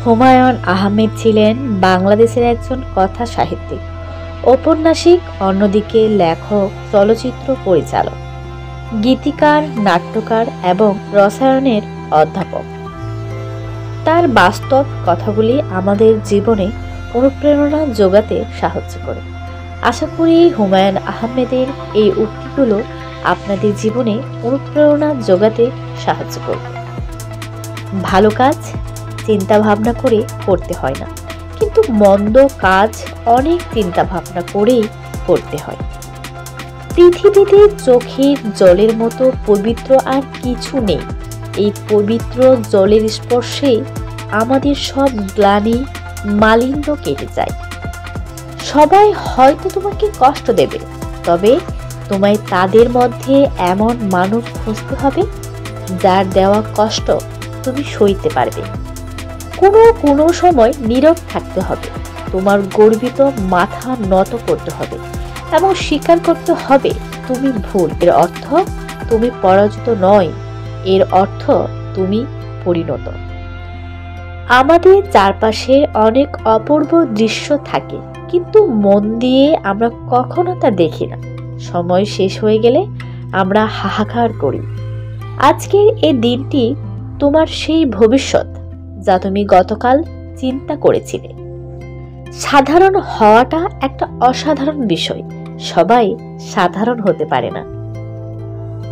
হুমায়ুন আহমেদ ছিলেন বাংলাদেশের একজন কথা সাহিত্যিক, ঔপন্যাসিক, অন্যদিকে লেখক, চলচ্চিত্র পরিচালক, গীতিকার, নাট্যকার এবং রসায়নের অধ্যাপক। তার বাস্তব কথাগুলি আমাদের জীবনে অনুপ্রেরণা যোগাতে সাহায্য করে। আশা করি হুমায়ুন আহমেদের এই উক্তিগুলো আপনাদের জীবনে অনুপ্রেরণা যোগাতে সাহায্য করবে। ভালো কাজ চিন্তা ভাবনা করে করতে হয় না, কিন্তু মন্দ কাজ অনেক চিন্তা ভাবনা করেই করতে হয়। পৃথিবীতে চোখের জলের মতো পবিত্র আর কিছু নেই। এই পবিত্র জলের স্পর্শে আমাদের সব গ্লানি, মালিন্য কেটে যায়। সবাই হয়তো তোমাকে কষ্ট দেবে, তবে তোমায় তাদের মধ্যে এমন মানুষ খুঁজতে হবে যার দেওয়া কষ্ট তুমি সইতে পারবে। কোনো সময় নীরব থাকতে হবে, তোমার গর্বিত মাথা নত করতে হবে এবং স্বীকার করতে হবে তুমি ভুল। এর অর্থ তুমি পরাজিত নয়, এর অর্থ তুমি পরিণত। আমাদের চারপাশে অনেক অপূর্ব দৃশ্য থাকে, কিন্তু মন দিয়ে আমরা কখনো তা দেখি না। সময় শেষ হয়ে গেলে আমরা হাহাকার করি। আজকের এই দিনটি তোমার সেই ভবিষ্যৎ যা তুমি গতকাল চিন্তা করেছিলে। সাধারণ হওয়াটা একটা অসাধারণ বিষয়, সবাই সাধারণ হতে পারে না।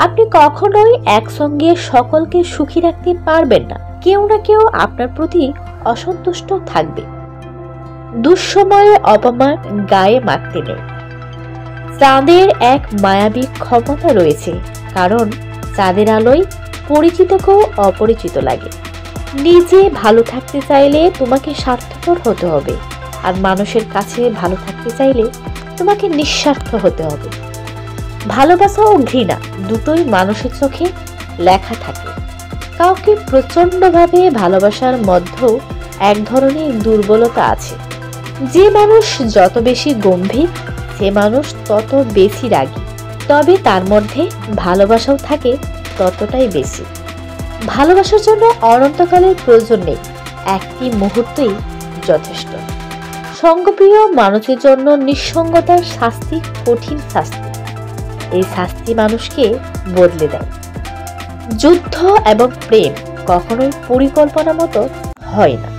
আপনি কখনোই একসঙ্গে সকলকে সুখী রাখতে পারবেন না, কেউ না কেউ আপনার প্রতি অসন্তুষ্ট থাকবে। দুঃসময়ে অপমান গায়ে মাখতে নেই। চাঁদের এক মায়াবী ক্ষমতা রয়েছে, কারণ চাঁদের আলোয় পরিচিতকেও অপরিচিত লাগে। নিজে ভালো থাকতে চাইলে তোমাকে স্বার্থপর হতে হবে, আর মানুষের কাছে ভালো থাকতে চাইলে তোমাকে নিঃস্বার্থ হতে হবে। ভালোবাসা ও ঘৃণা দুটোই মানুষের চোখে লেখা থাকে। কাউকে প্রচণ্ডভাবে ভালোবাসার মধ্যেও এক ধরনের দুর্বলতা আছে। যে মানুষ যত বেশি গম্ভীর, সে মানুষ তত বেশি রাগী, তবে তার মধ্যে ভালোবাসাও থাকে ততটাই বেশি। ভালোবাসার জন্য অনন্তকালের প্রয়োজন নেই, একটি মুহূর্তই যথেষ্ট। সঙ্গপ্রিয় মানুষের জন্য নিঃসঙ্গতার শাস্তি কঠিন শাস্তি। এই শাস্তি মানুষকে বদলে দেয়। যুদ্ধ এবং প্রেম কখনোই পরিকল্পনা মতো হয় না।